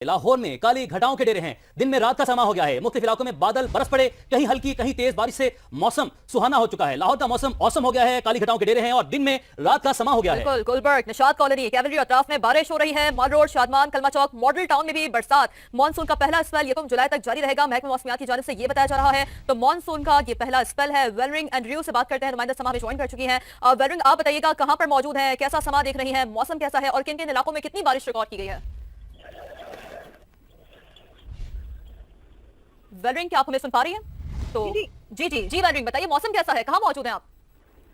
लाहौर में काली घटाओं के डेरे हैं। दिन में रात का समा हो गया है। मुख्तलिफ इलाकों में बादल बरस पड़े, कहीं हल्की कहीं तेज बारिश से मौसम सुहाना हो चुका है। लाहौर का मौसम औसम हो गया है। काली घटाओं के डेरे हैं और दिन में रात का समा हो गया है। बिल्कुल गुलबर्ग, निशात कॉलोनी, कैवलरी अतराफ में बारिश हो रही है। मॉल रोड, शादमान, कलमा चौक, मॉडल टाउन में भी बरसात। मानसून का पहला स्पेल 1 जुलाई तक जारी रहेगा, महकमा मौसमियात की जानिब से ये बताया जा रहा है। तो मानसून का ये पहला स्पेल है। वेलरिंग एंड रिव्यू से बात करते हैं, नुमाइंदा समा में ज्वाइन कर चुकी हैं। वेलरिंग, आप बताइएगा कहां पर मौजूद है, कैसा समा देख रही है, मौसम कैसा है और किन किन इलाकों में कितनी बारिश रिकॉर्ड की गई है? वेलरिंग, क्या आप हमें सुन पा रही हैं? तो जी वेलरिंग, बताइए मौसम कैसा है, कहां मौजूद हैं आप?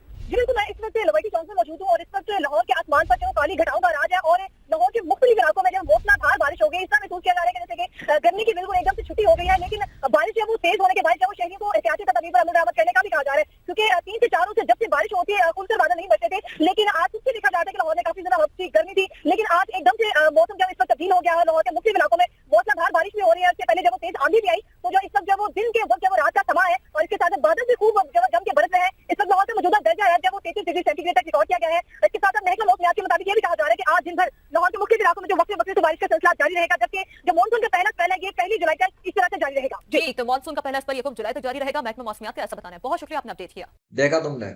जी बिल्कुल, मैं इस वक्त लवाइटी चौक में मौजूद हूँ और इस वक्त लाहौर के आसमान पर जो काली घटाओं का राज है और लाहौर के मुख्तलिफ इलाकों में जो मूसलाधार बारिश हो गई, इस तरह महसूस किया जा रहा है कि जैसे कि गर्मी की बिल्कुल एकदम से छुट्टी हो गई है। लेकिन बारिश जब वो तेज होने के बाद जब वो शहरियों को एहतियाती तदबीर पर अमल दरामद करने का भी कहा जा रहा है, क्योंकि 3 से 4 रोज से जब से बारिश होती है खुलकर बादल नहीं बचते थे। लेकिन आज उससे देखा जाता है कि लाहौर में काफी ज्यादा हद गर्मी थी, लेकिन आज एकदम से मौसम जब इस वक्त तब्दील हो गया है, लाहौर के मुख्तलिफ इलाकों में मूसलाधार बारिश भी हो रही है। इससे पहले जब वो तेज आंधी भी आई, तो जो इस वक्त जब वो दिन के वक्त जब वो रात का समा है और इसके साथ बादल भी खूब जम के बरस रहे हैं। इस वक्त लाहौर का मौजूदा दर्जा है जब वो 33 डिग्री सेंटीग्रेड तक रिकॉर्ड किया गया है। इसके साथ महकमा मौसमियात के मुताबिक ये भी कहा जा रहा है कि आज दिन भर लाहौर के मुख्तलिफ इलाकों में जो वक्त से बारिश का सिलसिला जारी रहेगा, जबकि जो मानसून का पहला स्पेल है ये 1 जुलाई तक इस तरह से जारी रहेगा। जी, तो मानसून का पहला स्पेल 1 जुलाई तक जारी रहेगा, महकमा मौसमियात का ऐसा बताना है। बहुत शुक्रिया, आपने अपडेट किया। देखा तुमने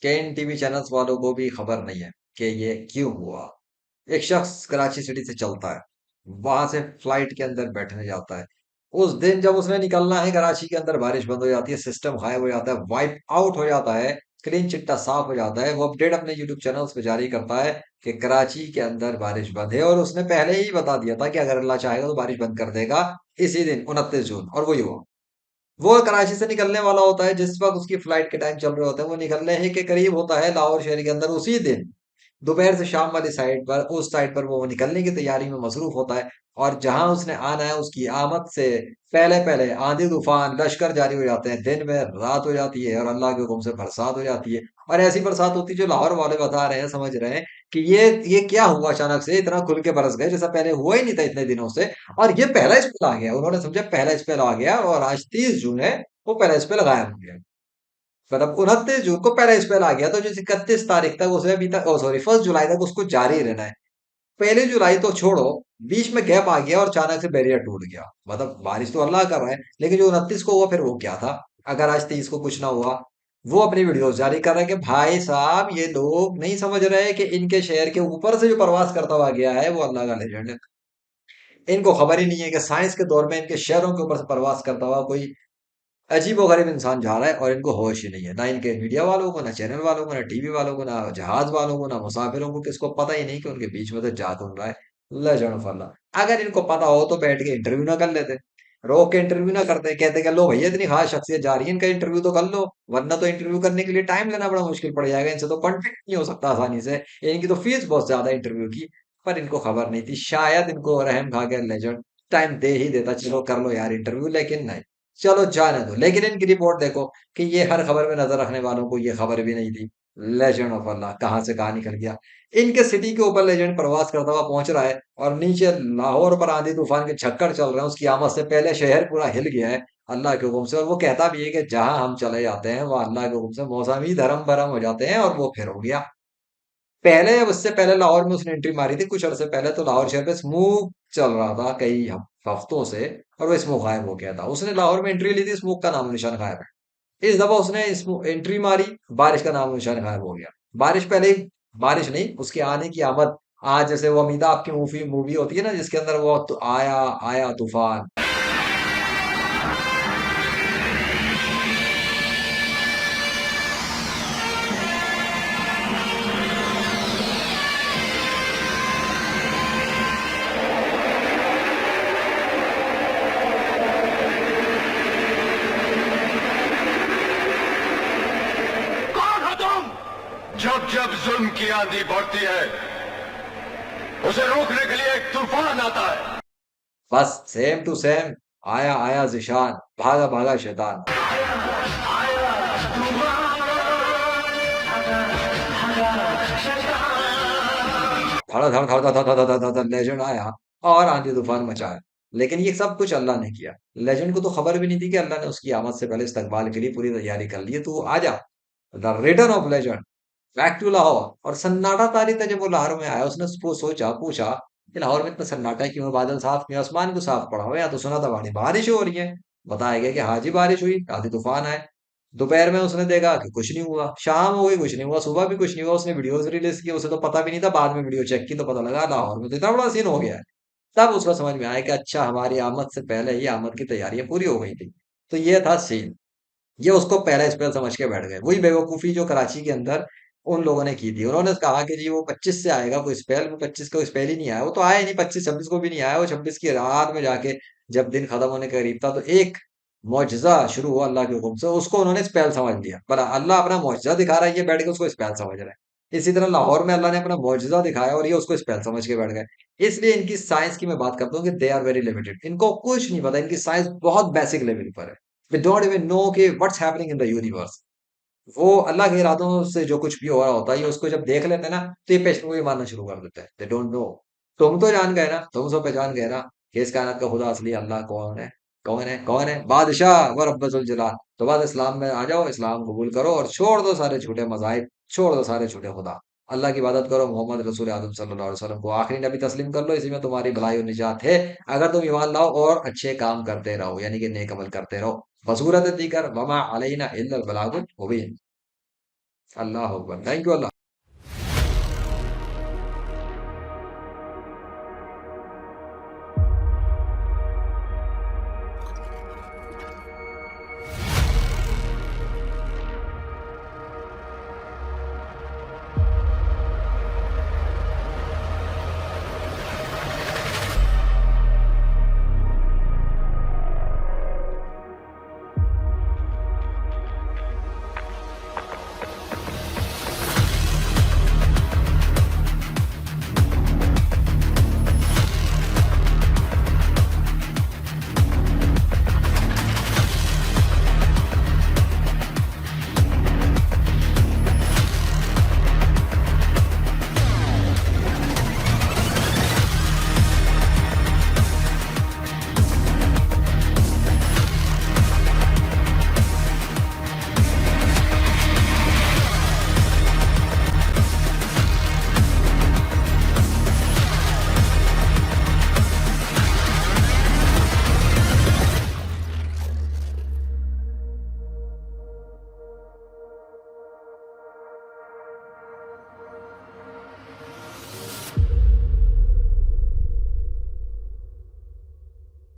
कि इन टीवी चैनल्स वालों को भी खबर नहीं है कि ये क्यों हुआ। एक शख्स कराची सिटी से चलता है, वहां से फ्लाइट के अंदर बैठने जाता है। उस दिन जब उसने निकलना है, कराची के अंदर बारिश बंद हो जाती है, सिस्टम गायब हो जाता है, वाइप आउट हो जाता है, क्लीन चिट्टा साफ हो जाता है। वो अपडेट अपने यूट्यूब चैनल्स पे जारी करता है कि कराची के अंदर बारिश बंद है, और उसने पहले ही बता दिया था कि अगर अल्लाह चाहेगा तो बारिश बंद कर देगा इसी दिन 29 जून, और वही हुआ। वो कराची से निकलने वाला होता है, जिस वक्त उसकी फ्लाइट के टाइम चल रहे होते हैं, वो निकलने ही के करीब होता है लाहौर शहर के अंदर उसी दिन दोपहर से शाम वाली साइड पर, उस साइड पर वो निकलने की तैयारी में मसरूफ होता है। और जहां उसने आना है, उसकी आमद से पहले पहले आंधी तूफान लश्कर जारी हो जाते हैं, दिन में रात हो जाती है और अल्लाह के हुक्म से बरसात हो जाती है। और ऐसी बरसात होती है जो लाहौर वाले बता रहे हैं, समझ रहे हैं कि ये क्या हुआ, अचानक से इतना खुल के बरस गए जैसा पहले हुआ ही नहीं था इतने दिनों से। और ये पहला स्पेल आ गया, उन्होंने समझा पहला स्पेल आ गया, और आज 30 जून है, वो पहला स्पेल गायब हो गया। मतलब 29 जून को पहला स्पेल आ गया, तो जो 31 तारीख तक उसे अभी तक, सॉरी 1 जुलाई तक उसको जारी रहना है। 1 जुलाई तो छोड़ो, बीच में गैप आ गया और अचानक से बैरियर टूट गया। मतलब बारिश तो अल्लाह कर रहा है, लेकिन जो 29 को हुआ फिर वो क्या था, अगर आज 30 को कुछ ना हुआ। वो अपनी वीडियोस जारी कर रहे हैं कि भाई साहब ये लोग नहीं समझ रहे कि इनके शहर के ऊपर से जो प्रवास करता हुआ गया है वो अल्लाह का लेजेंड है। इनको खबर ही नहीं है कि साइंस के दौर में इनके शहरों के ऊपर से प्रवास करता हुआ कोई अजीबोगरीब इंसान जा रहा है, और इनको होश ही नहीं है, ना इनके मीडिया वालों को, ना चैनल वालों को, ना टीवी वालों को, ना जहाज वालों को, ना मुसाफिरों को, किसको पता ही नहीं कि उनके बीच में तो जा कौन रहा है। लेजेंड ऑफ अल्लाह। अगर इनको पता हो तो बैठ के इंटरव्यू ना कर लेते, रोक के इंटरव्यू ना करते, कहते कि लो भैया इतनी खास शख्सियत जा रही है, इनका इंटरव्यू तो कर लो, वरना तो इंटरव्यू करने के लिए टाइम लेना बड़ा मुश्किल पड़ जाएगा, इनसे तो कॉन्टेक्ट नहीं हो सकता आसानी से, इनकी तो फीस बहुत ज्यादा है इंटरव्यू की। पर इनको खबर नहीं थी, शायद इनको रहम खा गया लेजेंड, टाइम दे ही देता, चलो कर लो यार इंटरव्यू, लेकिन नहीं, चलो जाने दो। लेकिन इनकी रिपोर्ट देखो कि ये हर खबर में नजर रखने वालों को ये खबर भी नहीं थी। लेजेंड ऑफ अल्लाह, कहां से कहां निकल गया। इनके सिटी के ऊपर लेजेंड प्रवास करता हुआ पहुंच रहा है, और नीचे लाहौर पर आंधी तूफान के छक्कर चल रहे हैं, उसकी आमद से पहले शहर पूरा हिल गया है अल्लाह के हुक्म से। और वो कहता भी है कि जहां हम चले जाते हैं वहां अल्लाह के हुक्म से मौसम ही धर्म भरम हो जाते हैं, और वो फिर हो गया। पहले, उससे पहले लाहौर में उसने एंट्री मारी थी कुछ अरसे पहले, तो लाहौर शहर पे स्मोक चल रहा था कई हफ्तों से, और वो स्मोक गायब हो गया था। उसने लाहौर में एंट्री ली थी, स्मोक का नामो निशान गायब है। इस दफा उसने एंट्री मारी, बारिश का नामो निशान गायब हो गया। बारिश पहले ही, बारिश नहीं, उसके आने की आमद। आज जैसे वो अमिताभ की मूवी मूवी होती है ना, जिसके अंदर वो तो आया आया तूफान। कौन हो तुम? जब जब जुल्म की आंधी बढ़ती है उसे रोकने के लिए एक तूफान आता है। बस सेम टू सेम, आया आया जिशान, भागा भागा शैतान। धड़ा धड़ धड़ धड़ धड़ धड़ धड़ धड़ लेजेंड आया और आंधी तूफान मचाया। लेकिन ये सब कुछ अल्लाह ने किया। लेजेंड को तो खबर भी नहीं थी कि अल्लाह ने उसकी आमद से पहले इस्तकबाल के लिए पूरी तैयारी कर ली है, तू आ जा। The return of legend, back to Lahore. और सन्नाटा तारी था जब वो लाहौर में आया, उसने सोचा, पूछा कि लाहौर में इतना सन्नाटा क्यों है, बादल साफ क्यों है, आसमान को साफ पड़ा हुआ है, या तो सुना था बारिश हो रही है। बताया गया कि हाँ जी बारिश हुई, आधी तूफान आए। दोपहर में उसने देखा कि कुछ नहीं हुआ, शाम हो गई कुछ नहीं हुआ, सुबह भी कुछ नहीं हुआ। उसने वीडियोस रिलीज की, उसे तो पता भी नहीं था, बाद में वीडियो चेक की तो पता लगा लाहौर में तो इतना बड़ा सीन हो गया है। तब उसको समझ में आया कि अच्छा हमारी आमद से पहले ही आमद की तैयारियां पूरी हो गई थी। तो ये था सीन। ये उसको पहला स्पेल समझ के बैठ गए। वही बेवकूफी जो कराची के अंदर उन लोगों ने की थी। उन्होंने कहा कि जी वो 25 से आएगा कोई स्पेल, वो 25 का स्पेल ही नहीं आया। वो तो आया ही नहीं, 25-26 को भी नहीं आया। वो 26 की रात में जाके जब दिन खत्म होने के करीब था तो एक मुआजिजा शुरू हुआ अल्लाह के हुक्म से, उसको उन्होंने स्पेल समझ लिया। पर अल्लाह अपना मुआजिजा दिखा रहा है, ये बैठ के उसको स्पेल समझ रहा है। इसी तरह लाहौर में अल्लाह ने अपना मुआजिजा दिखाया और ये उसको स्पेल समझ के बैठ गए। इसलिए इनकी साइंस की मैं बात करता हूँ कि दे आर वेरी लिमिटेड। इनको कुछ नहीं पता, इनकी साइंस बहुत बेसिक लेवल पर है। वी डोंट इवन नो कि what's happening in the universe. वो अल्लाह के इरादों से जो कुछ भी हो रहा होता है, ये उसको जब देख लेते हैं ना तो ये पेशेंट को भी मानना शुरू कर देते हैं। They don't know. तुम तो जान गए ना, तुम सब पहचान गए ना कि इस कायनात का खुदा असली अल्लाह कौन है। कौन है, कौन है? बादशाह व रब्बुल जलाल। तो बाद इस्लाम में आ जाओ, इस्लाम कबूल करो और छोड़ दो सारे झूठे मज़ाहिब, छोड़ दो सारे झूठे खुदा। अल्लाह की इबादत करो, मोहम्मद रसूल आदम सल्लल्लाहु अलैहि वसल्लम को आखिरी नबी तस्लीम कर लो। इसी में तुम्हारी भलाई और निजात है, अगर तुम ईमान लाओ और अच्छे काम करते रहो, यानी कि नेक अमल करते रहो। बसूरत दीकर वमा अलैना इल्लल बलागुल मुबीन। अल्लाह अकबर। Thank you Allah.